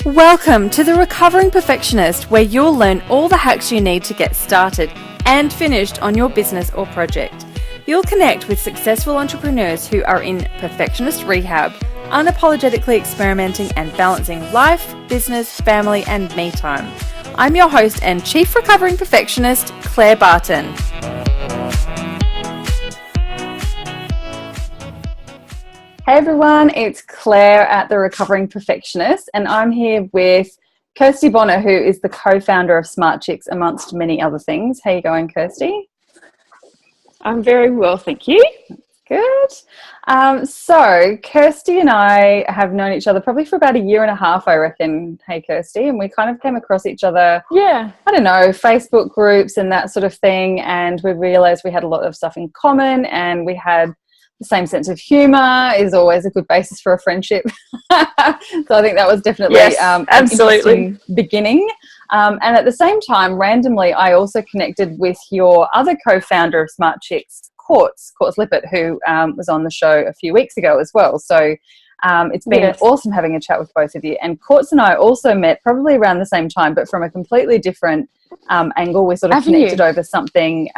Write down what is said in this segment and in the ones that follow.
Welcome to The Recovering Perfectionist, where you'll learn all the hacks you need to get started and finished on your business or project. You'll connect with successful entrepreneurs who are in perfectionist rehab, unapologetically experimenting and balancing life, business, family, and me time. I'm your host and Chief Recovering Perfectionist, Claire Barton. Hey everyone, it's Claire at The Recovering Perfectionist, and I'm here with Kirsty Bonner, who is the co-founder of Smart Chicks, amongst many other things. How are you going, Kirsty? I'm very well, thank you. Good. So Kirsty and I have known each other probably for about a year and a half, I reckon. Hey, Kirsty, and we kind of came across each other, Facebook groups and that sort of thing, and we realised we had a lot of stuff in common, and we had the same sense of humour is always a good basis for a friendship. So I think that was definitely absolutely an interesting beginning. And at the same time, randomly, I also connected with your other co-founder of Smart Chicks, Quartz Lippert, who was on the show a few weeks ago as well. So it's been awesome having a chat with both of you. And Quartz and I also met probably around the same time, but from a completely different angle. We sort of connected over something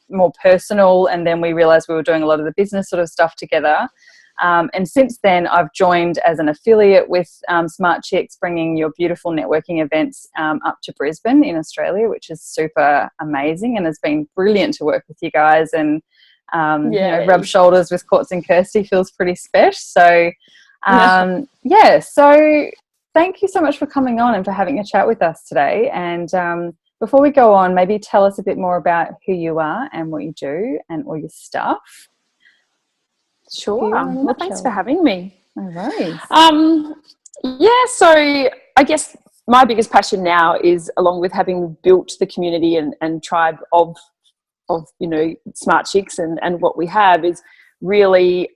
more personal, and then we realised we were doing a lot of the business sort of stuff together. And since then, I've joined as an affiliate with Smart Chicks, bringing your beautiful networking events up to Brisbane in Australia, which is super amazing, and it's been brilliant to work with you guys and rub shoulders with Quartz and Kirsty feels pretty special. So, so thank you so much for coming on and for having a chat with us today. And before we go on, maybe tell us a bit more about who you are and what you do and all your stuff. Sure. Well, thanks for having me. No worries. So I guess my biggest passion now is, along with having built the community and tribe of Smart Chicks and what we have, is really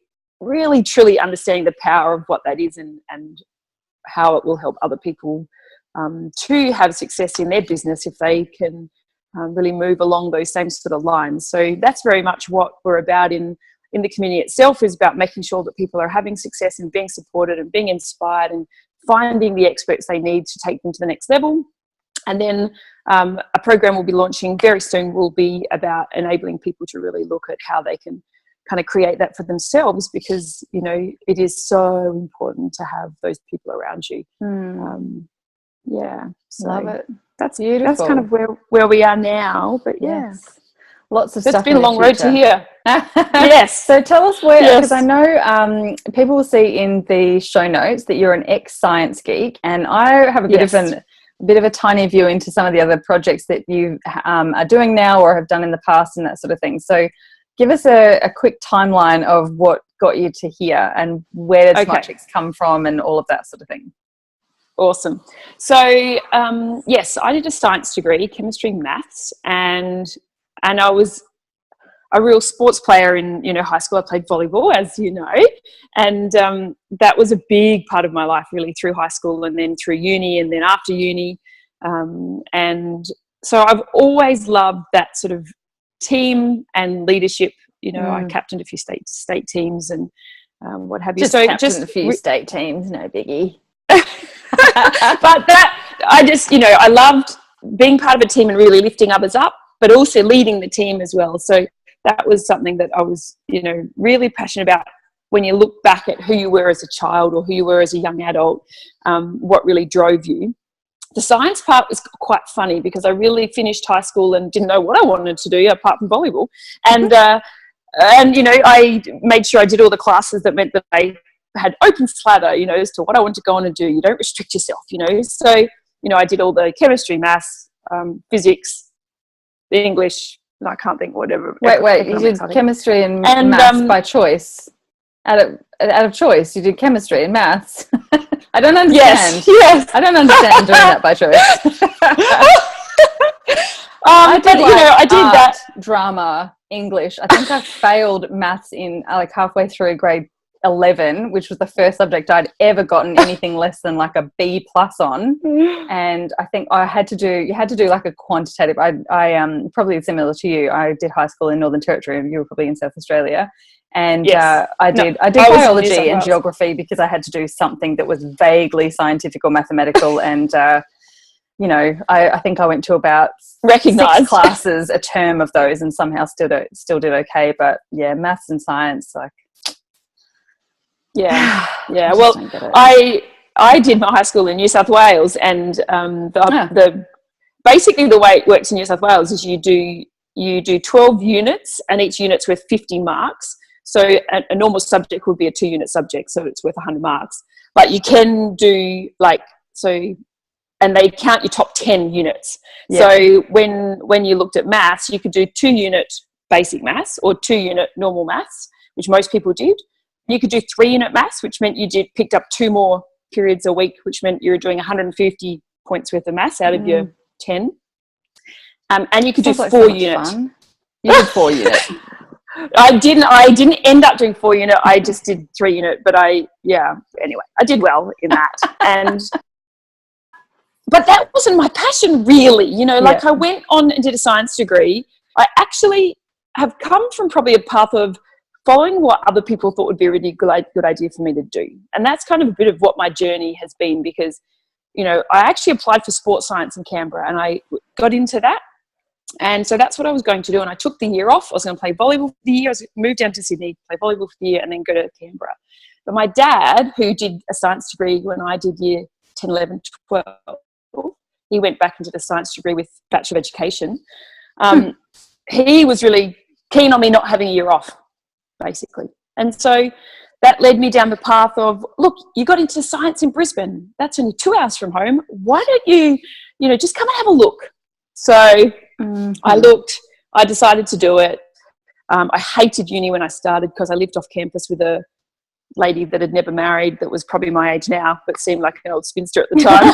truly understanding the power of what that is and how it will help other people to have success in their business if they can really move along those same sort of lines. So that's very much what we're about in the community itself, is about making sure that people are having success and being supported and being inspired and finding the experts they need to take them to the next level. And then a program we'll be launching very soon will be about enabling people to really look at how they can kind of create that for themselves, because, it is so important to have those people around you. So love it. That's beautiful. That's kind of where we are now. But lots of stuff. It's been a long road to here. Yes. So tell us where, because I know people will see in the show notes that you're an ex-science geek, and I have a bit of a tiny view into some of the other projects that you are doing now or have done in the past and that sort of thing. So give us a quick timeline of what got you to here and where did Smart Chicks come from and all of that sort of thing. Awesome. So, I did a science degree, chemistry, maths, and I was a real sports player in high school. I played volleyball, as you know, and that was a big part of my life really through high school and then through uni and then after uni. And so I've always loved that sort of team and leadership. I captained a few state teams and what have you. Just a few state teams, no biggie. But I loved being part of a team and really lifting others up, but also leading the team as well. So that was something that I was, really passionate about. When you look back at who you were as a child or who you were as a young adult, what really drove you. The science part was quite funny because I really finished high school and didn't know what I wanted to do apart from volleyball. And I made sure I did all the classes that meant that I had open slather, as to what I wanted to go on and do. You don't restrict yourself, So, I did all the chemistry, maths, physics, the English, and I can't think whatever. Wait, you did chemistry and maths by choice? Out of choice, you did chemistry and maths? I don't understand. Yes. I don't understand doing that by choice. I did that. Drama, English. I think I failed maths in halfway through grade 11, which was the first subject I'd ever gotten anything less than like a B+ on. And I think you had to do like a quantitative. I probably similar to you. I did high school in Northern Territory and you were probably in South Australia. And Yes. I did I was in New South biology and Wales. geography because I had to do something that was vaguely scientific or mathematical. And, you know, I think I went to about 6 classes a term of those and somehow still did okay. But, yeah, maths and science, like... Yeah. Well, I did my high school in New South Wales, and basically the way it works in New South Wales is you do 12 units, and each unit's worth 50 marks. So a normal subject would be a 2-unit subject, so it's worth 100 marks. But you can do and they count your top 10 units. Yeah. So when you looked at maths, you could do 2-unit basic maths or 2-unit normal maths, which most people did. You could do 3-unit maths, which meant you picked up 2 more periods a week, which meant you were doing 150 points worth of maths out of your 10. And you could do 4-unit. Fun. You did 4-unit. I didn't end up doing 4-unit. I just did 3-unit, but anyway, I did well in that. But that wasn't my passion, really. You know, like I went on and did a science degree. I actually have come from probably a path of following what other people thought would be a really good idea for me to do. And that's kind of a bit of what my journey has been, because, you know, I actually applied for sports science in Canberra and I got into that. And so that's what I was going to do. And I took the year off. I was going to play volleyball for the year. I was moved down to Sydney, play volleyball for the year, and then go to Canberra. But my dad, who did a science degree when I did year 10, 11, 12, he went back into the science degree with Bachelor of Education. He was really keen on me not having a year off, basically. And so that led me down the path of, look, you got into science in Brisbane. That's only 2 hours from home. Why don't you, just come and have a look? So I looked, I decided to do it. I hated uni when I started because I lived off campus with a lady that had never married, that was probably my age now, but seemed like an old spinster at the time.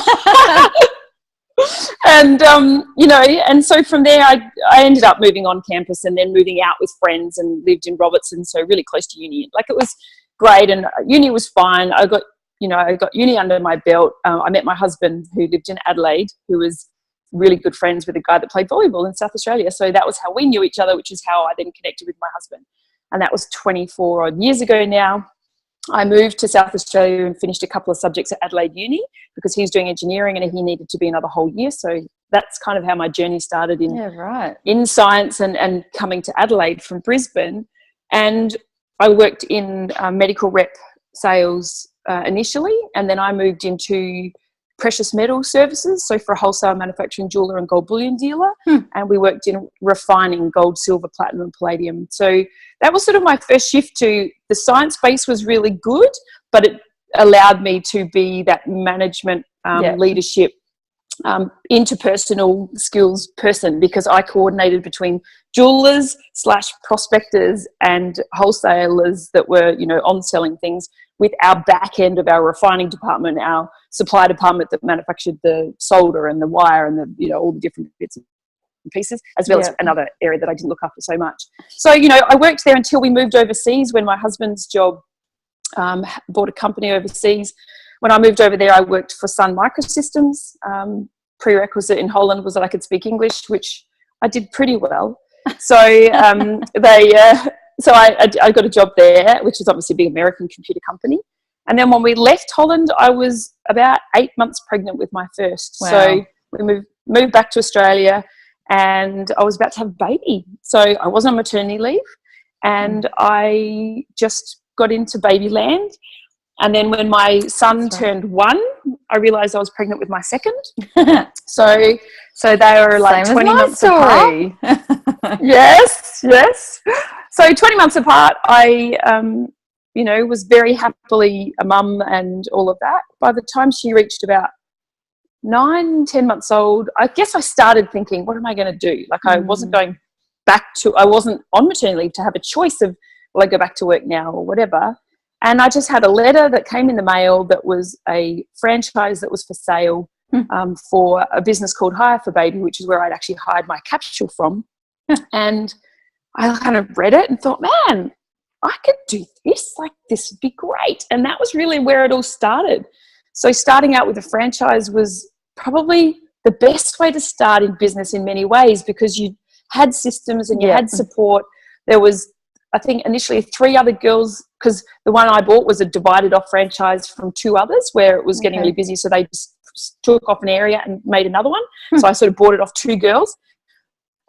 And, and so from there, I ended up moving on campus and then moving out with friends and lived in Robertson, so really close to uni. Like, it was great, and uni was fine. I got uni under my belt. I met my husband, who lived in Adelaide, who was really good friends with a guy that played volleyball in South Australia. So that was how we knew each other, which is how I then connected with my husband. And that was 24 odd years ago now. I moved to South Australia and finished a couple of subjects at Adelaide Uni because he's doing engineering and he needed to be another whole year. So that's kind of how my journey started in science and coming to Adelaide from Brisbane. And I worked in medical rep sales initially, and then I moved into precious metal services, so for a wholesale manufacturing jeweler and gold bullion dealer. And we worked in refining gold, silver, platinum, palladium. So that was sort of my first shift to the science base. Was really good, but it allowed me to be that management, leadership, interpersonal skills person, because I coordinated between jewelers / prospectors and wholesalers that were, on selling things, with our back end of our refining department, our supply department that manufactured the solder and the wire and the, all the different bits and pieces, as well as another area that I didn't look after so much. So, I worked there until we moved overseas, when my husband's job bought a company overseas. When I moved over there, I worked for Sun Microsystems. Prerequisite in Holland was that I could speak English, which I did pretty well. So So I got a job there, which is obviously a big American computer company. And then when we left Holland, I was about 8 months pregnant with my first. Wow. So we moved back to Australia, and I was about to have a baby. So I was on maternity leave, and I just got into baby land. And then when my son turned 1, I realised I was pregnant with my second. So they were like 20 months apart. Yes. So 20 months apart, I, was very happily a mum and all of that. By the time she reached about 9, 10 months old, I guess I started thinking, what am I going to do? Like, I wasn't I wasn't on maternity leave to have a choice of, will I go back to work now or whatever. And I just had a letter that came in the mail that was a franchise that was for sale for a business called Hire for Baby, which is where I'd actually hired my capsule from. And I kind of read it and thought, man, I could do this. Like, this would be great. And that was really where it all started. So starting out with a franchise was probably the best way to start in business in many ways, because you had systems and you had support. There was I think initially 3 other girls, because the one I bought was a divided off franchise from 2 others where it was getting really busy. So they just took off an area and made another one. So I sort of bought it off 2 girls.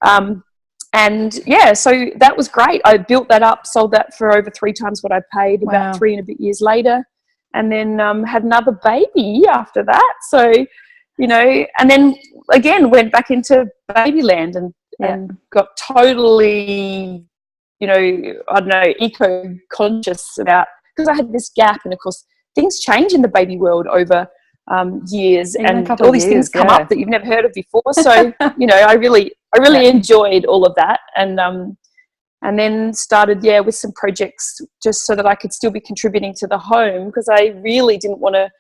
And yeah, so that was great. I built that up, sold that for over 3 times what I paid about 3 and a bit years later. And then had another baby after that. So, you know, and then again went back into babyland and got totally, you know, I don't know, eco-conscious about, because I had this gap, and of course things change in the baby world over years, even and all these things come up that you've never heard of before. So, you know, I really enjoyed all of that, and then started, with some projects just so that I could still be contributing to the home, because I really didn't want to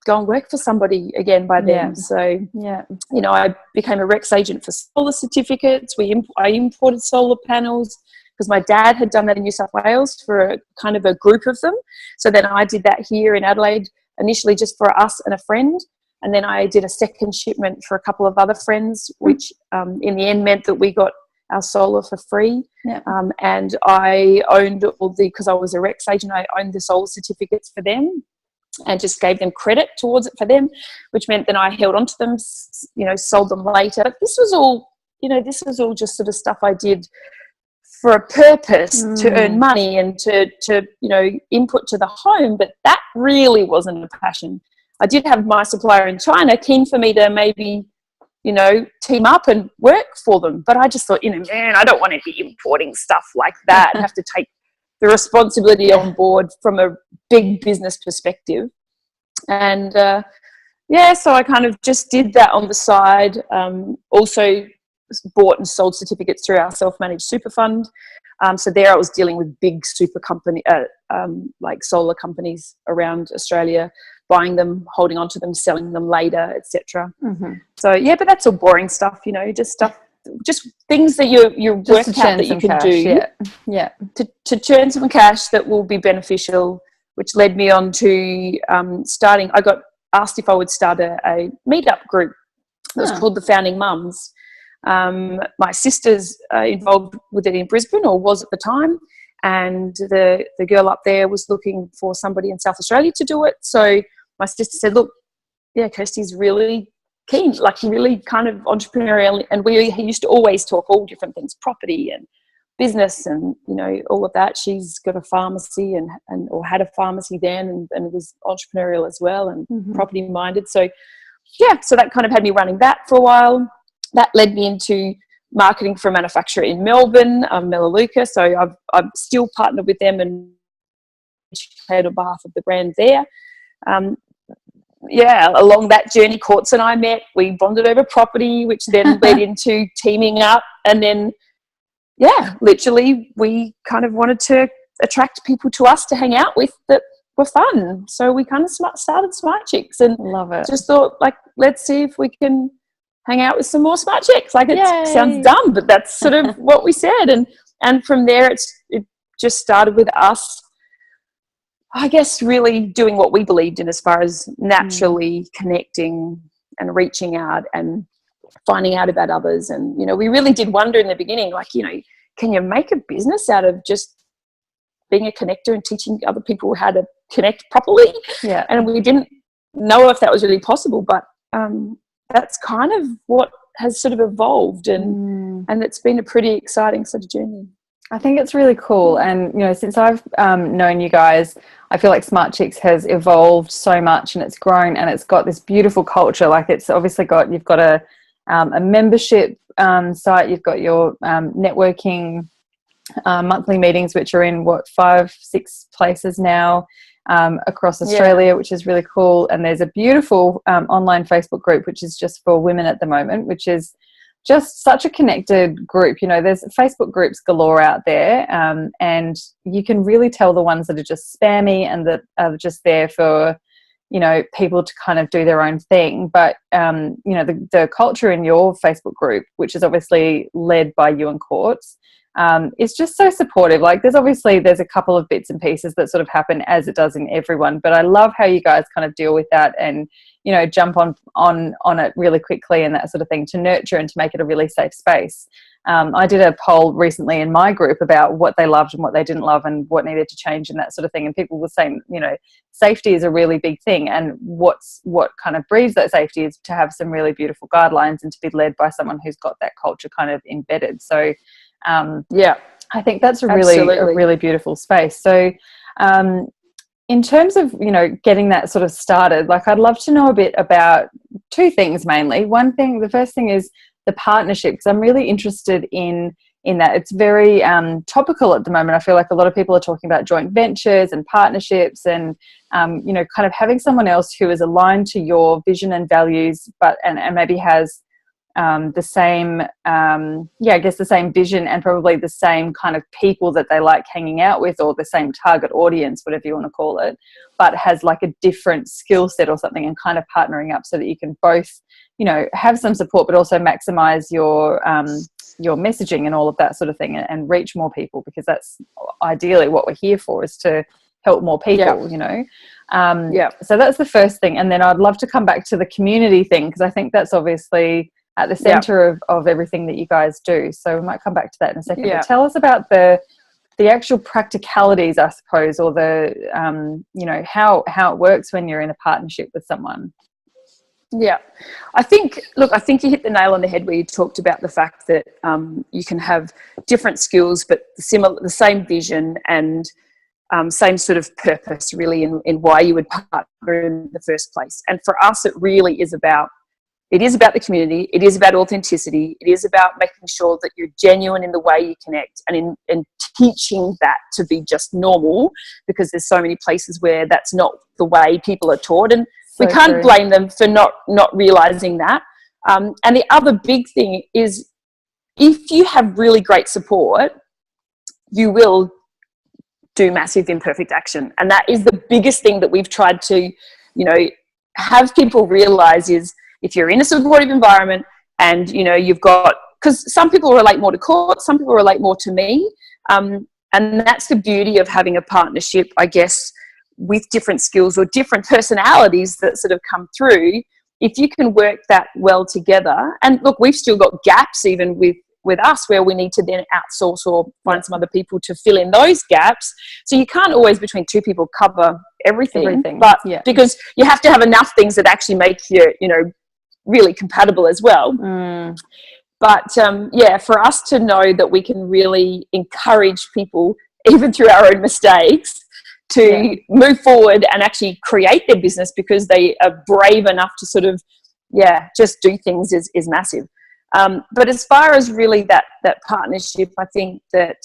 go and work for somebody again by then. So, you know, I became a Rex agent for solar certificates. I imported solar panels because my dad had done that in New South Wales for kind of a group of them. So then I did that here in Adelaide, initially just for us and a friend. And then I did a second shipment for a couple of other friends, which in the end meant that we got our solar for free. And I owned because I was a Rex agent, I owned the solar certificates for them and just gave them credit towards it for them, which meant that I held on to them, you know, sold them later. But this was all, you know, just sort of stuff I did for a purpose, to earn money and to you know, input to the home. But that really wasn't a passion. I did have my supplier in China keen for me to maybe, you know, team up and work for them. But I just thought, you know, man, I don't want to be importing stuff like that and have to take the responsibility on board from a big business perspective. And so I kind of just did that on the side. Also bought and sold certificates through our self-managed super fund. So there I was dealing with big super company, like solar companies around Australia, buying them, holding on to them, selling them later, etc. So but that's all boring stuff, you know, just things that you work out that you can do to churn some cash that will be beneficial, which led me on to starting. I got asked if I would start a meetup group that was called the Founding Mums. My sister's involved with it in Brisbane, or was at the time, and the girl up there was looking for somebody in South Australia to do it. So my sister said, look, Kirsty's really keen, like really kind of entrepreneurial, and we used to always talk all different things, property and business and, you know, all of that. She's got a pharmacy and or had a pharmacy then, and was entrepreneurial as well, and property minded. So so that kind of had me running that for a while. That led me into marketing for a manufacturer in Melbourne, Melaleuca. So I've still partnered with them and educated on behalf of the brand there. Along that journey, Courts and I met. We bonded over property, which then led into teaming up. And then, literally we kind of wanted to attract people to us to hang out with that were fun. So we kind of started Smart Chicks, and love it. Just thought, like, let's see if we can hang out with some more Smart Chicks. Like, it sounds dumb, but that's sort of what we said. And from there, it just started with us, I guess, really doing what we believed in as far as naturally connecting and reaching out and finding out about others. And, you know, we really did wonder in the beginning, like, you know, can you make a business out of just being a connector and teaching other people how to connect properly? And we didn't know if that was really possible, but that's kind of what has sort of evolved, and it's been a pretty exciting sort of journey. I think it's really cool. And, you know, since I've known you guys, I feel like Smart Chicks has evolved so much, and it's grown, and it's got this beautiful culture. Like, it's obviously you've got a membership site, you've got your networking monthly meetings, which are in 5-6 places now across Australia, which is really cool. And there's a beautiful online Facebook group, which is just for women at the moment, which is just such a connected group. You know, there's Facebook groups galore out there, and you can really tell the ones that are just spammy and that are just there for, you know, people to kind of do their own thing. But you know, the culture in your Facebook group, which is obviously led by you and Courts, it's just so supportive. Like, there's a couple of bits and pieces that sort of happen, as it does in everyone, but I love how you guys kind of deal with that and, you know, jump on it really quickly and that sort of thing, to nurture and to make it a really safe space. I did a poll recently in my group about what they loved and what they didn't love and what needed to change and that sort of thing. And people were saying, you know, safety is a really big thing. And what kind of breeds that safety is to have some really beautiful guidelines and to be led by someone who's got that culture kind of embedded. So, yeah, I think that's a really beautiful space. So, in terms of, you know, getting that sort of started, like I'd love to know a bit about two things mainly. The first thing is the partnership, because I'm really interested in that. It's very topical at the moment. I feel like a lot of people are talking about joint ventures and partnerships and, you know, kind of having someone else who is aligned to your vision and values, but and maybe has the same, I guess the same vision and probably the same kind of people that they like hanging out with, or the same target audience, whatever you want to call it, but has like a different skill set or something, and kind of partnering up so that you can both, you know, have some support, but also maximize your messaging and all of that sort of thing, and reach more people, because that's ideally what we're here for, is to help more people, you know. So that's the first thing. And then I'd love to come back to the community thing, because I think that's obviously at the center of everything that you guys do. So we might come back to that in a second. But tell us about the actual practicalities, I suppose, or the, you know, how it works when you're in a partnership with someone. Yeah, I think you hit the nail on the head where you talked about the fact that you can have different skills, but the same vision and same sort of purpose, really, in why you would partner in the first place. And for us, it really is about the community. It is about authenticity. It is about making sure that you're genuine in the way you connect, and in teaching that to be just normal, because there's so many places where that's not the way people are taught, and we can't blame them for not realizing that. And the other big thing is, if you have really great support, you will do massive imperfect action. And that is the biggest thing that we've tried to, you know, have people realize is, if you're in a supportive environment and, you know, you've got, because some people relate more to court, some people relate more to me. And that's the beauty of having a partnership, I guess, with different skills or different personalities that sort of come through. If you can work that well together, and look, we've still got gaps even with us where we need to then outsource or find some other people to fill in those gaps. So you can't always, between two people, cover everything. But because you have to have enough things that actually make you, you know, really compatible as well. But for us to know that we can really encourage people, even through our own mistakes, to move forward and actually create their business because they are brave enough to sort of just do things is massive. But as far as really that partnership, I think that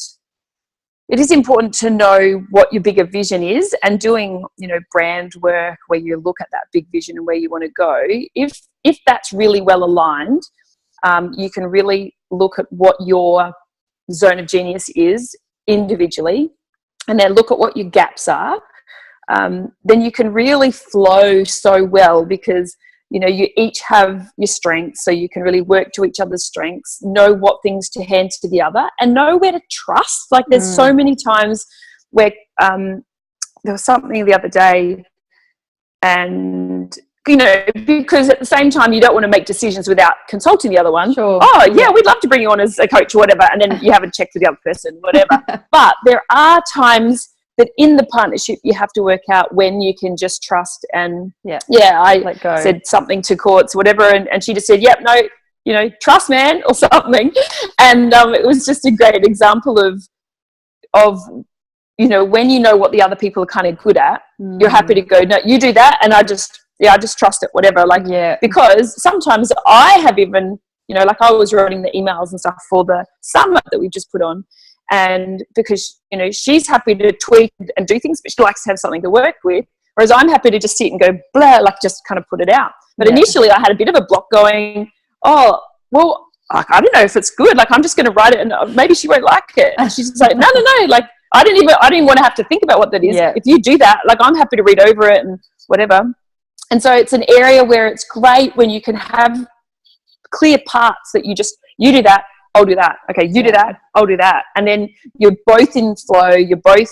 it is important to know what your bigger vision is, and doing, you know, brand work where you look at that big vision and where you want to go. If that's really well aligned, you can really look at what your zone of genius is individually, and then look at what your gaps are. Then you can really flow so well, because, you know, you each have your strengths, so you can really work to each other's strengths, know what things to hand to the other, and know where to trust. Like, there's so many times where there was something the other day, and, you know, because at the same time you don't want to make decisions without consulting the other one. We'd love to bring you on as a coach or whatever, and then you haven't checked with the other person, whatever. But there are times that in the partnership you have to work out when you can just trust. And I said something to Courts, whatever, and she just said, yep, no, you know, trust, man, or something. And it was just a great example of you know, when you know what the other people are kind of good at, you're happy to go, no, you do that, and I just trust it, whatever. Like, because sometimes I have even, you know, like I was writing the emails and stuff for the summit that we just put on, and because, you know, she's happy to tweak and do things, but she likes to have something to work with, whereas I'm happy to just sit and go blah, like just kind of put it out. But initially I had a bit of a block going, oh, well, I don't know if it's good, like I'm just going to write it and maybe she won't like it. And she's just like, no, like I didn't even want to have to think about what that is. If you do that, like I'm happy to read over it and whatever. And so it's an area where it's great when you can have clear parts that you do that, I'll do that. Okay, you do that, I'll do that. And then you're both in flow, you're both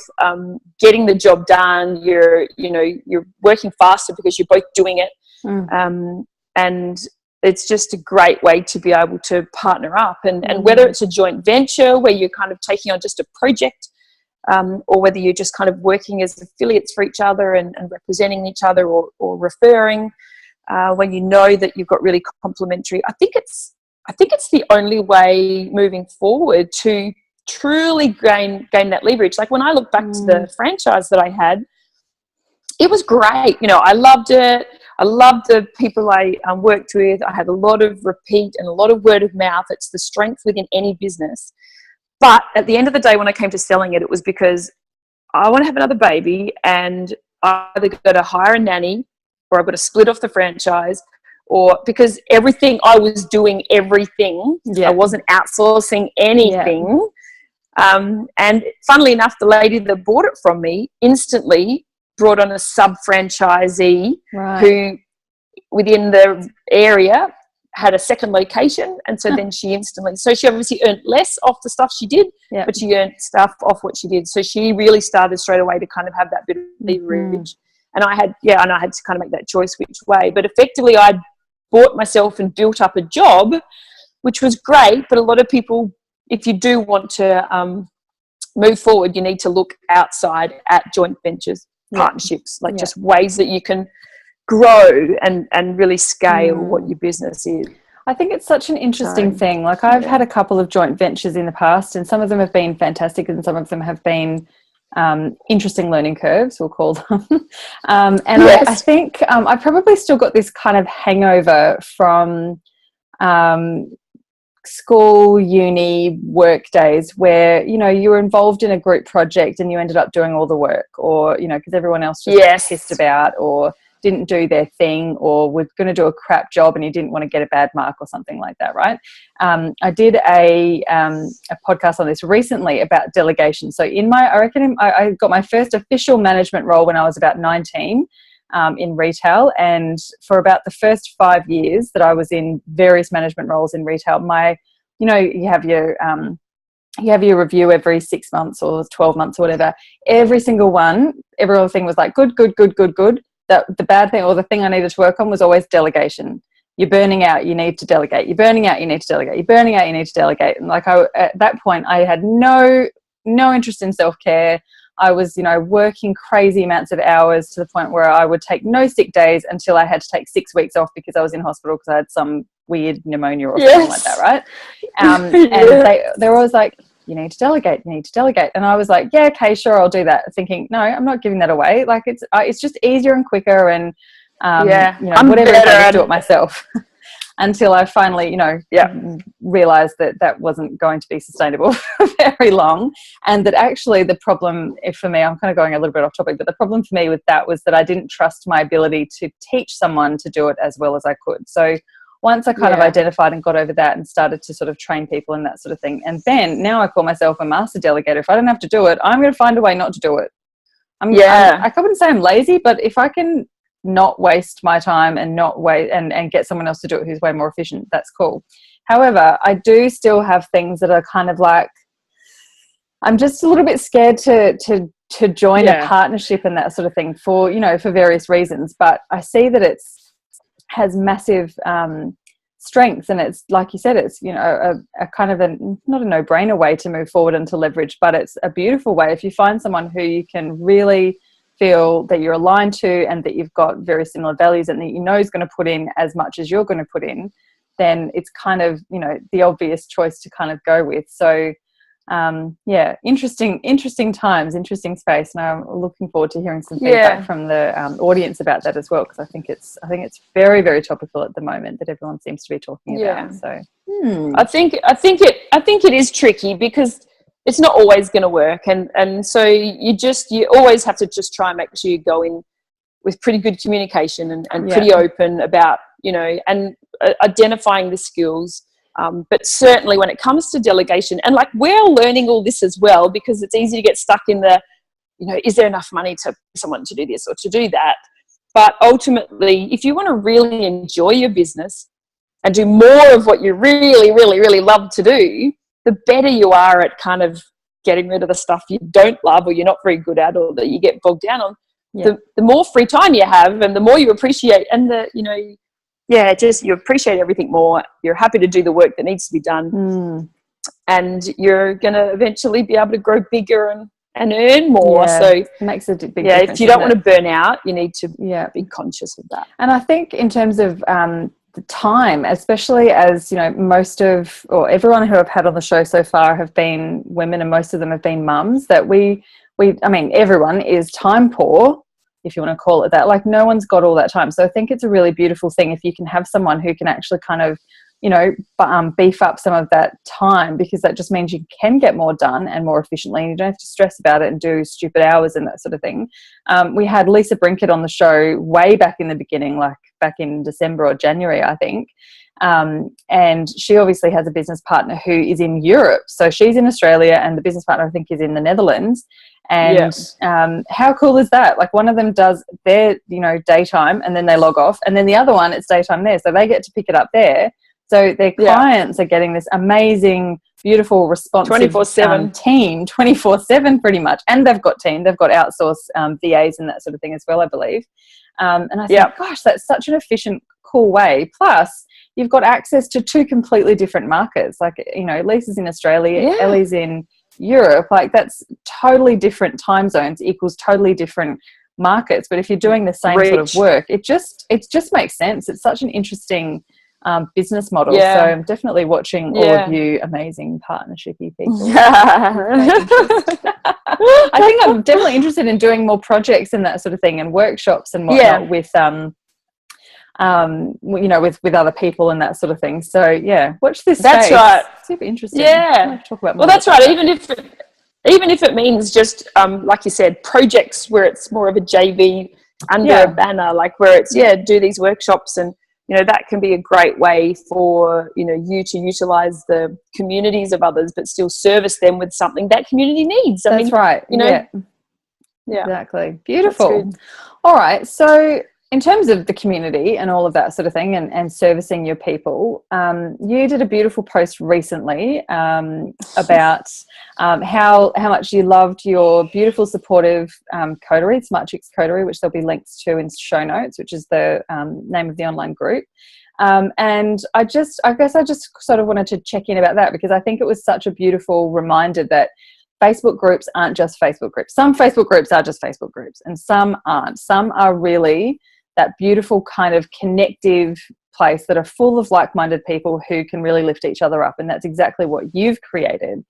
getting the job done, you're working faster because you're both doing it. And it's just a great way to be able to partner up, and whether it's a joint venture where you're kind of taking on just a project, or whether you're just kind of working as affiliates for each other and representing each other, or referring, when you know that you've got really complementary. I think it's the only way moving forward to truly gain that leverage. Like when I look back to the franchise that I had, it was great. You know, I loved it. I loved the people I worked with. I had a lot of repeat and a lot of word of mouth. It's the strength within any business. But at the end of the day, when I came to selling it, it was because I want to have another baby, and I either got to hire a nanny, or I've got to split off the franchise, or because I was doing everything. I wasn't outsourcing anything. And funnily enough, the lady that bought it from me instantly brought on a sub-franchisee who within the area had a second location, and so then she obviously earned less off the stuff she did, but she earned stuff off what she did. So she really started straight away to kind of have that bit of leverage. And I had to kind of make that choice which way. But effectively, I bought myself and built up a job, which was great. But a lot of people, if you do want to move forward, you need to look outside at joint ventures, partnerships, like just ways that you can grow and really scale what your business is. I think it's such an interesting thing. Like I've had a couple of joint ventures in the past, and some of them have been fantastic and some of them have been interesting learning curves, we'll call them. I think I probably still got this kind of hangover from school, uni, work days where, you know, you were involved in a group project and you ended up doing all the work, or, you know, because everyone else just got pissed about or didn't do their thing, or were going to do a crap job and you didn't want to get a bad mark or something like that, right? I did a podcast on this recently about delegation. So I got my first official management role when I was about 19 in retail, and for about the first 5 years that I was in various management roles in retail, you have your review every 6 months or 12 months or whatever. Every single one, everything was like good. The bad thing or the thing I needed to work on was always delegation. You're burning out, you need to delegate. You're burning out, you need to delegate. You're burning out, you need to delegate. And at that point, I had no interest in self-care. I was, working crazy amounts of hours to the point where I would take no sick days until I had to take 6 weeks off because I was in hospital because I had some weird pneumonia or something like that, right? And they were always like, you need to delegate. And I was like, yeah, okay, sure, I'll do that. Thinking, no, I'm not giving that away. Like it's just easier and quicker and, whatever I can do it myself. Until I finally, realized that wasn't going to be sustainable for very long. And that actually the problem for me, I'm kind of going a little bit off topic, but the problem for me with that was that I didn't trust my ability to teach someone to do it as well as I could. So once I kind of identified and got over that and started to sort of train people and that sort of thing. And then now I call myself a master delegator. If I don't have to do it, I'm going to find a way not to do it. I wouldn't say I'm lazy, but if I can not waste my time and not wait and get someone else to do it who's way more efficient, that's cool. However, I do still have things that are kind of like, I'm just a little bit scared to join a partnership and that sort of thing for various reasons. But I see that has massive strengths, and it's like you said, it's a kind of not a no-brainer way to move forward and to leverage, but it's a beautiful way if you find someone who you can really feel that you're aligned to and that you've got very similar values and that is going to put in as much as you're going to put in, then it's kind of the obvious choice to kind of go with. So interesting times, interesting space, and I'm looking forward to hearing some feedback from the audience about that as well, because I think it's very, very topical at the moment that everyone seems to be talking about. So I think it is tricky because it's not always going to work, and so you always have to just try and make sure you go in with pretty good communication and pretty open about and identifying the skills. But certainly when it comes to delegation, and like we're learning all this as well, because it's easy to get stuck in the, is there enough money to someone to do this or to do that? But ultimately, if you want to really enjoy your business and do more of what you really, really, really love to do, the better you are at kind of getting rid of the stuff you don't love or you're not very good at or that you get bogged down on, the more free time you have and the more you appreciate, and yeah, just you appreciate everything more. You're happy to do the work that needs to be done, and you're going to eventually be able to grow bigger and earn more. Yeah, So it makes a big difference. If you don't want to burn out, you need to be conscious of that. And I think in terms of the time, especially as, you know, most of, or everyone who I've had on the show so far have been women, and most of them have been mums, that I mean, everyone is time poor, if you want to call it that. Like, no one's got all that time. So I think it's a really beautiful thing if you can have someone who can actually kind of, you know, beef up some of that time, because that just means you can get more done and more efficiently, and you don't have to stress about it and do stupid hours and that sort of thing. We had Lisa Brinkett on the show way back in the beginning, like back in December or January, I think. And she obviously has a business partner who is in Europe. So she's in Australia and the business partner, I think, is in the Netherlands. And how cool is that? Like, one of them does their, you know, daytime and then they log off, and then the other one, it's daytime there. So they get to pick it up there. So their clients are getting this amazing, beautiful, responsive 24/7 team, 24/7 pretty much. And they've got outsourced VAs and that sort of thing as well, I believe. And I thought, gosh, that's such an efficient, cool way. Plus, you've got access to two completely different markets. Like, you know, Lisa's in Australia, Ellie's in Europe. Like, that's totally different time zones equals totally different markets. But if you're doing the same sort of work, it just makes sense. It's such an interesting business model. So I'm definitely watching all of you amazing partnershipy people. I think I'm definitely interested in doing more projects and that sort of thing, and workshops and whatnot with you know, with other people and that sort of thing. So watch this space. Right. Super interesting. Talk about more that's right. That. Even if it means just like you said, projects where it's more of a JV under a banner, like where it's do these workshops, and you know, that can be a great way for, you know, you to utilize the communities of others, but still service them with something that community needs. That's right. You know, exactly. Beautiful. All right. So in terms of the community and all of that sort of thing, and servicing your people, you did a beautiful post recently about how much you loved your beautiful, supportive coterie, Smart Chicks Coterie, which there'll be links to in show notes, which is the name of the online group. And I guess I just sort of wanted to check in about that, because I think it was such a beautiful reminder that Facebook groups aren't just Facebook groups. Some Facebook groups are just Facebook groups, and some aren't. Some are really that beautiful kind of connective place that are full of like-minded people who can really lift each other up. And that's exactly what you've created.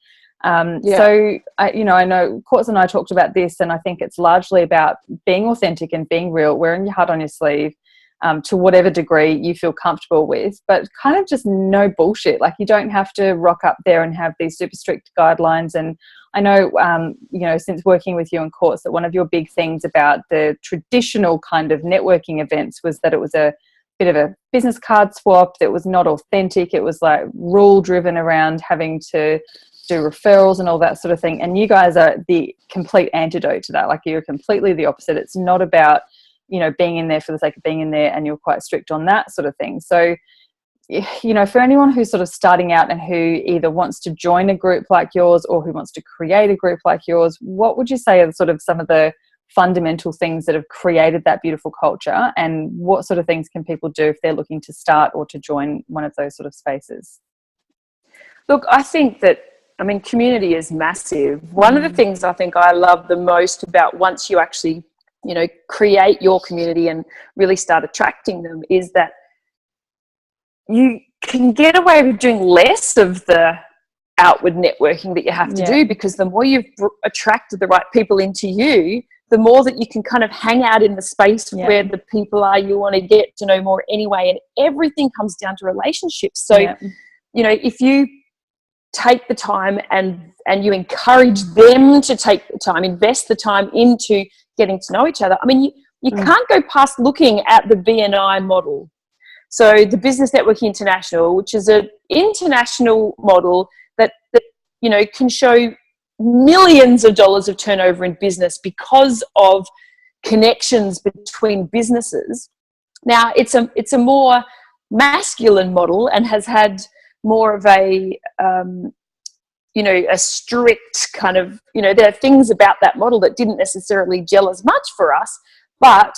So, I know Courts and I talked about this, and I think it's largely about being authentic and being real, wearing your heart on your sleeve, to whatever degree you feel comfortable with, but kind of just no bullshit. Like, you don't have to rock up there and have these super strict guidelines. And I know, since working with you in Courts, that one of your big things about the traditional kind of networking events was that it was a bit of a business card swap that was not authentic. It was like rule driven around having to do referrals and all that sort of thing. And you guys are the complete antidote to that. Like, you're completely the opposite. It's not about, you know, being in there for the sake of being in there, and you're quite strict on that sort of thing. So, you know, for anyone who's sort of starting out and who either wants to join a group like yours or who wants to create a group like yours, what would you say are sort of some of the fundamental things that have created that beautiful culture, and what sort of things can people do if they're looking to start or to join one of those sort of spaces? Look, I think that, community is massive. One of the things I think I love the most about once you actually, you know, create your community and really start attracting them is that you can get away with doing less of the outward networking that you have to do, because the more you've attracted the right people into you, the more that you can kind of hang out in the space where the people are you want to get to know more anyway. And everything comes down to relationships. So, you know, if you take the time and you encourage them to take the time, invest the time into getting to know each other. You can't go past looking at the BNI model. So the Business Network International, which is an international model that you know, can show millions of dollars of turnover in business because of connections between businesses. Now, it's a more masculine model and has had more of a a strict kind of, you know, there are things about that model that didn't necessarily gel as much for us, but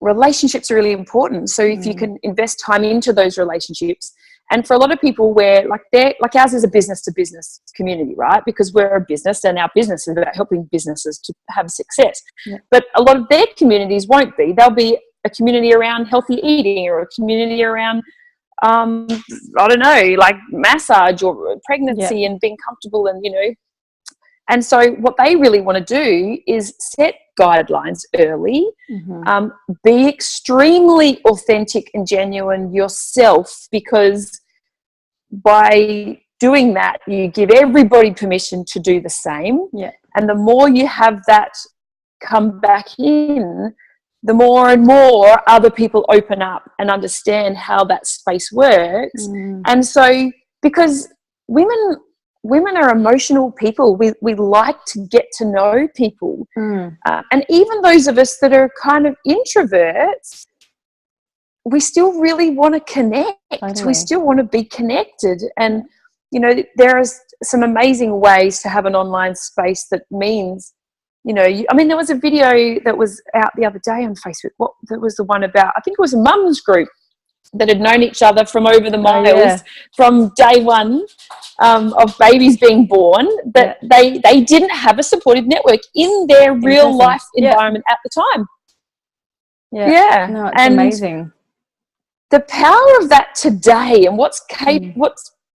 relationships are really important. So if you can invest time into those relationships, and for a lot of people where like ours is a business to business community, right? Because we're a business and our business is about helping businesses to have success. Yeah. But a lot of their communities won't be. They'll be a community around healthy eating, or a community around, I don't know, like massage or pregnancy and being comfortable, and, you know. And so what they really want to do is set guidelines early, be extremely authentic and genuine yourself, because by doing that, you give everybody permission to do the same. Yeah. And the more you have that come back in, the more and more other people open up and understand how that space works. And so, because women are emotional people, we like to get to know people. And even those of us that are kind of introverts, we still really want to connect. Totally. We still want to be connected. And, you know, there are some amazing ways to have an online space that means, you know, I mean, there was a video that was out the other day on Facebook. That was the one about, I think it was a mum's group that had known each other from over the miles, from day one of babies being born, but they didn't have a supportive network in their real life environment at the time. No, it's amazing. The power of that today, and what's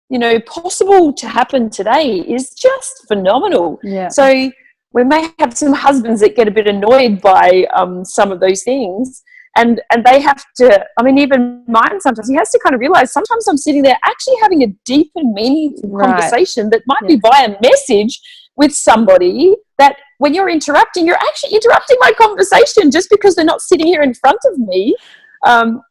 you know, possible to happen today, is just phenomenal. So we may have some husbands that get a bit annoyed by some of those things, and they have to, I mean, even mine sometimes, he has to kind of realize sometimes I'm sitting there actually having a deep and meaningful conversation that might be via message with somebody, that when you're interrupting, you're actually interrupting my conversation just because they're not sitting here in front of me.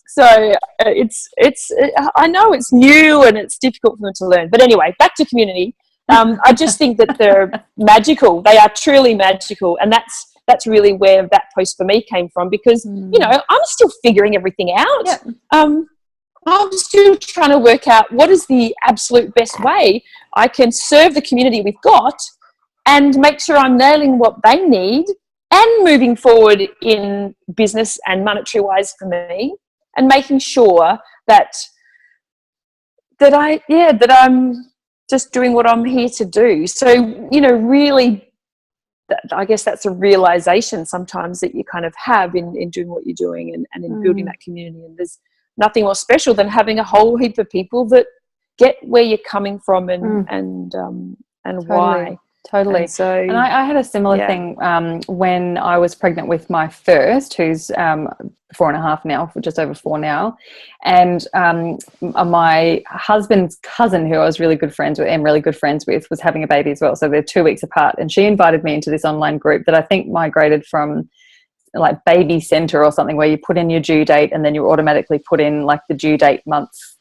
So I know it's new and it's difficult for them to learn, but anyway, back to community. I just think that they're magical. They are truly magical, and that's really where that post for me came from, because you know, I'm still figuring everything out. I'm still trying to work out what is the absolute best way I can serve the community we've got and make sure I'm nailing what they need and moving forward in business and monetary wise for me, and making sure that I'm just doing what I'm here to do. So, you know, really, I guess that's a realization sometimes that you kind of have in doing what you're doing and in building that community. And there's nothing more special than having a whole heap of people that get where you're coming from and why. Totally. And I had a similar thing when I was pregnant with my first, who's 4.5 now, just over 4 now. And my husband's cousin, who I was really good friends with, was having a baby as well. So they're 2 weeks apart. And she invited me into this online group that I think migrated from like Baby Center or something, where you put in your due date and then you automatically put in like the due date months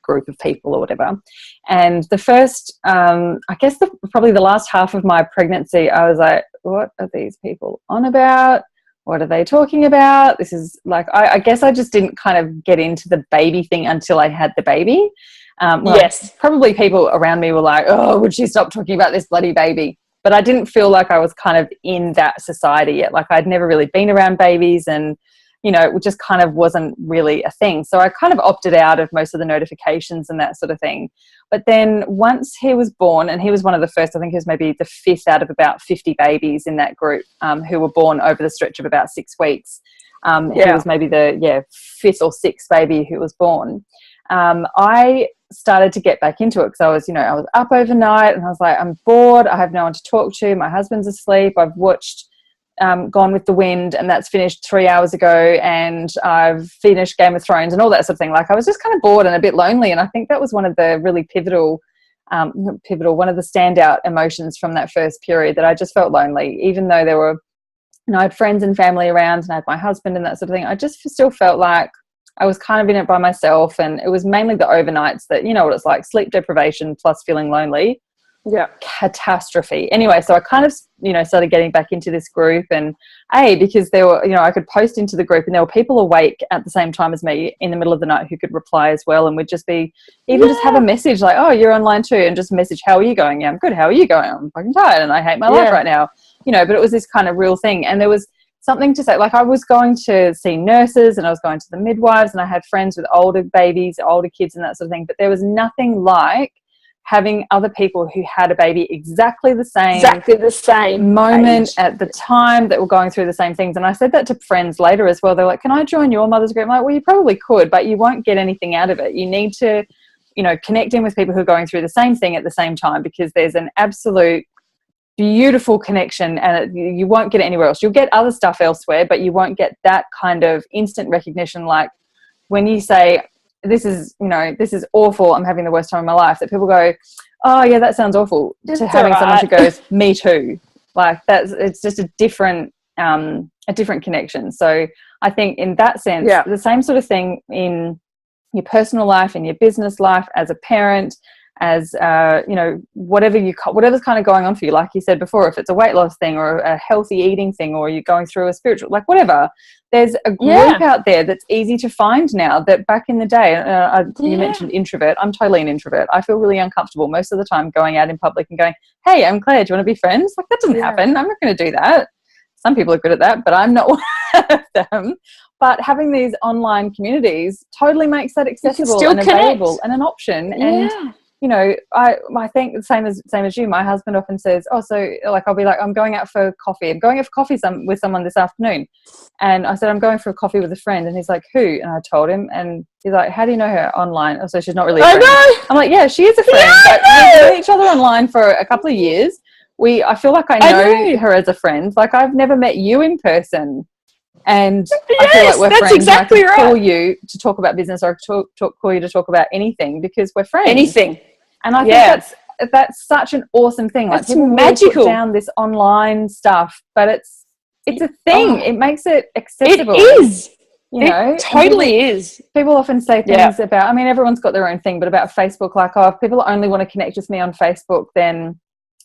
group of people or whatever. And the first probably the last half of my pregnancy, I was like, what are these people on about? What are they talking about? This is like, I guess I just didn't kind of get into the baby thing until I had the baby. Probably people around me were like, oh, would she stop talking about this bloody baby? But I didn't feel like I was kind of in that society yet. Like I'd never really been around babies, and you know, it just kind of wasn't really a thing. So I kind of opted out of most of the notifications and that sort of thing. But then once he was born, and he was one of the first, I think he was maybe the 5th out of about 50 babies in that group who were born over the stretch of about 6 weeks. He was maybe the 5th or 6th baby who was born. I started to get back into it because I was up overnight and I was like, I'm bored. I have no one to talk to. My husband's asleep. I've watched Gone with the Wind, and that's finished 3 hours ago, and I've finished Game of Thrones and all that sort of thing. Like I was just kind of bored and a bit lonely, and I think that was one of the really pivotal, one of the standout emotions from that first period, that I just felt lonely, even though there were, I had friends and family around and I had my husband and that sort of thing. I just still felt like I was kind of in it by myself, and it was mainly the overnights that, you know what it's like, sleep deprivation plus feeling lonely. Catastrophe. Anyway, so I kind of, started getting back into this group, and because there were, I could post into the group and there were people awake at the same time as me in the middle of the night who could reply as well, and would just be, just have a message like, oh, you're online too, and just message, how are you going? Yeah, I'm good. How are you going? I'm fucking tired and I hate my life right now. But it was this kind of real thing. And there was something to say. Like, I was going to see nurses and I was going to the midwives, and I had friends with older babies, older kids and that sort of thing, but there was nothing like having other people who had a baby exactly the same moment age. at the time, that were going through the same things. And I said that to friends later as well. They're like, can I join your mother's group? I'm like, well, you probably could, but you won't get anything out of it. You need to, you know, connect in with people who are going through the same thing at the same time, because there's an absolute beautiful connection, and you won't get it anywhere else. You'll get other stuff elsewhere, but you won't get that kind of instant recognition. Like when you say, this is awful, I'm having the worst time of my life, that people go, oh yeah, that sounds awful, to having someone who goes, me too. Like, it's just a different connection. So I think in that sense, the same sort of thing in your personal life, in your business life, as a parent, as whatever's kind of going on for you, like you said before, if it's a weight loss thing or a healthy eating thing, or you're going through a spiritual, like whatever, there's a group out there that's easy to find now, that back in the day, you mentioned introvert. I'm totally an introvert. I feel really uncomfortable most of the time going out in public and going, hey, I'm Claire, do you want to be friends? Like, that doesn't happen. I'm not going to do that. Some people are good at that, but I'm not one of them. But having these online communities totally makes that accessible and available and an option. And you know, I think the same as you. My husband often says, "Oh, so like I'll be like, I'm going out for coffee. I'm going out for coffee with someone this afternoon," and I said, "I'm going for a coffee with a friend," and he's like, "Who?" And I told him, and he's like, "How do you know her online?" Oh, so she's not really a friend. I'm like, "Yeah, she is a friend. But we've known each other online for a couple of years. I feel like I know her as a friend. Like, I've never met you in person." And I feel like we're friends. Exactly and I can call you to talk about business, or call you to talk about anything, because we're friends. Anything. And I think that's such an awesome thing. Like, people magical. Really put down this online stuff, but it's a thing. It makes it accessible. It is. You know, it totally is. People often say things about, I mean, everyone's got their own thing, but about Facebook, like, oh, if people only want to connect with me on Facebook, then,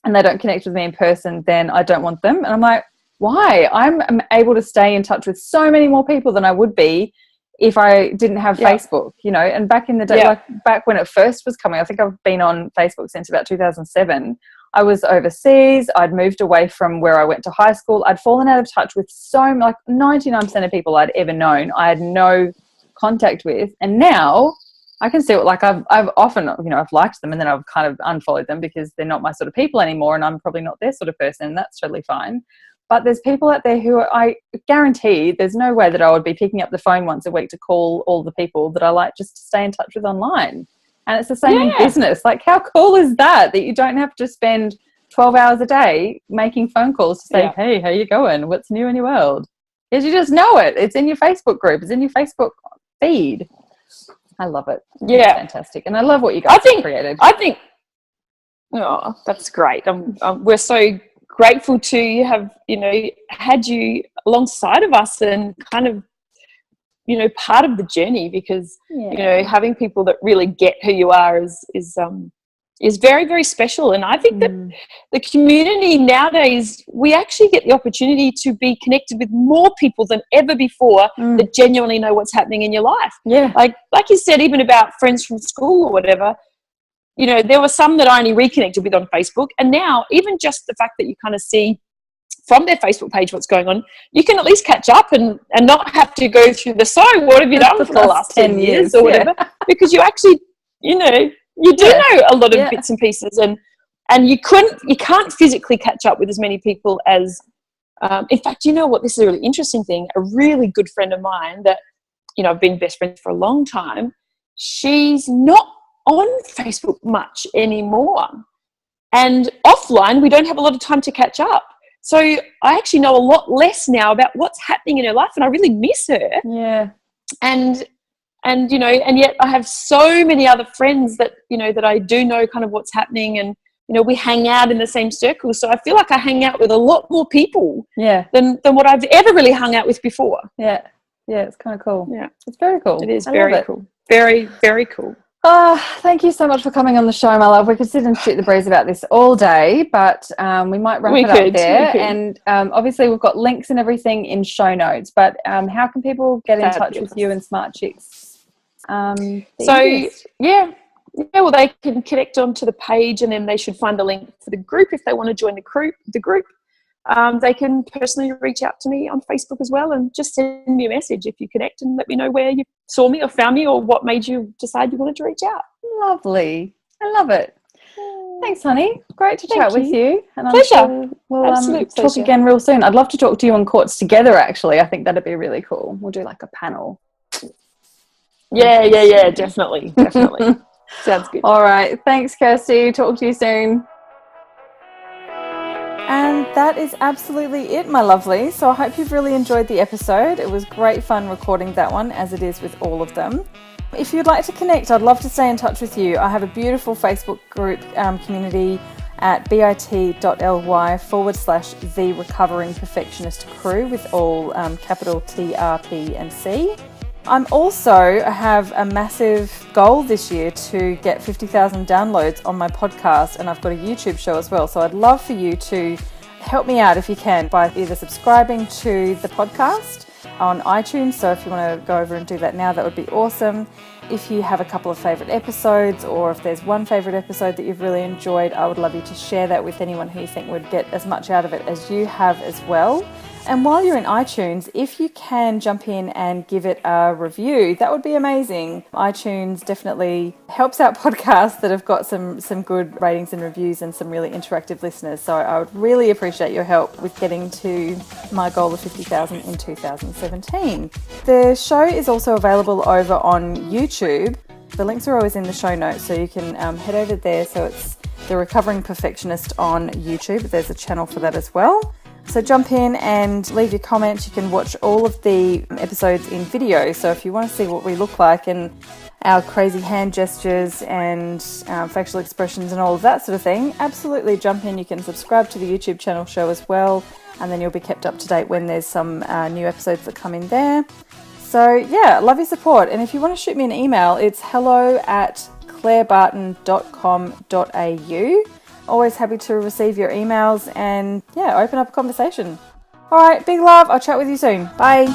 and they don't connect with me in person, then I don't want them. And I'm like, why? I'm able to stay in touch with so many more people than I would be if I didn't have Facebook, you know. And back in the day, like back when it first was coming, I think I've been on Facebook since about 2007. I was overseas. I'd moved away from where I went to high school. I'd fallen out of touch with like 99% of people I'd ever known. I had no contact with. And now I can see what, like, I've often, you know, I've liked them and then I've kind of unfollowed them because they're not my sort of people anymore, and I'm probably not their sort of person, and that's totally fine. But there's people out there who I guarantee there's no way that I would be picking up the phone once a week to call all the people that I like just to stay in touch with online. And it's the same in business. Like, how cool is that you don't have to spend 12 hours a day making phone calls to say, hey, how you going? What's new in your world? Because you just know it. It's in your Facebook group. It's in your Facebook feed. I love it. Yeah. It's fantastic. And I love what you guys have created. I think, oh, that's great. We're so grateful to have, you know, had you alongside of us and kind of, you know, part of the journey, because you know, having people that really get who you are is very, very special. And I think that the community nowadays, we actually get the opportunity to be connected with more people than ever before that genuinely know what's happening in your life. Like you said, even about friends from school or whatever. You know, there were some that I only reconnected with on Facebook, and now even just the fact that you kind of see from their Facebook page what's going on, you can at least catch up and not have to go through what have you done for the last 10 years or whatever, because you actually, you know, you do know a lot of bits and pieces, and you can't physically catch up with as many people as, in fact, you know what, this is a really interesting thing. A really good friend of mine that, you know, I've been best friends for a long time, she's not on Facebook much anymore, and offline we don't have a lot of time to catch up, so I actually know a lot less now about what's happening in her life, and I really miss her. And you know, and yet I have so many other friends that, you know, that I do know kind of what's happening, and you know, we hang out in the same circles, so I feel like I hang out with a lot more people than what I've ever really hung out with before. It's kind of cool. It's very cool. It is very cool. Very, very cool. Oh, thank you so much for coming on the show, my love. We could sit and shoot the breeze about this all day, but we might wrap it up there. And obviously we've got links and everything in show notes, but how can people get in touch with you and Smart Chicks? Well, they can connect onto the page, and then they should find the link for the group if they want to join the group. they can personally reach out to me on Facebook as well, and just send me a message if you connect and let me know where you saw me or found me or what made you decide you wanted to reach out. Lovely. I love it. Thanks, honey. Great to chat with you. And I'm Pleasure. sure we'll Absolute talk pleasure. again real soon. I'd love to talk to you on Quartz together, actually. I think that'd be really cool. We'll do like a panel. Yeah, definitely. Sounds good. All right. Thanks, Kirsty. Talk to you soon. And that is absolutely it, my lovely. So I hope you've really enjoyed the episode. It was great fun recording that one, as it is with all of them. If you'd like to connect, I'd love to stay in touch with you. I have a beautiful Facebook group community at bit.ly/The Recovering Perfectionist Crew with all capital TRP and C. I have a massive goal this year to get 50,000 downloads on my podcast, and I've got a YouTube show as well. So I'd love for you to help me out if you can by either subscribing to the podcast on iTunes. So if you want to go over and do that now, that would be awesome. If you have a couple of favourite episodes, or if there's one favourite episode that you've really enjoyed, I would love you to share that with anyone who you think would get as much out of it as you have as well. And while you're in iTunes, if you can jump in and give it a review, that would be amazing. iTunes definitely helps out podcasts that have got some good ratings and reviews and some really interactive listeners. So I would really appreciate your help with getting to my goal of 50,000 in 2017. The show is also available over on YouTube. The links are always in the show notes, so you can head over there. So it's The Recovering Perfectionist on YouTube. There's a channel for that as well. So jump in and leave your comments. You can watch all of the episodes in video. So if you want to see what we look like and our crazy hand gestures and facial expressions and all of that sort of thing, absolutely jump in. You can subscribe to the YouTube channel show as well, and then you'll be kept up to date when there's some new episodes that come in there. So yeah, love your support. And if you want to shoot me an email, it's hello@clairebarton.com.au. Always happy to receive your emails and open up a conversation. All right, big love. I'll chat with you soon. Bye.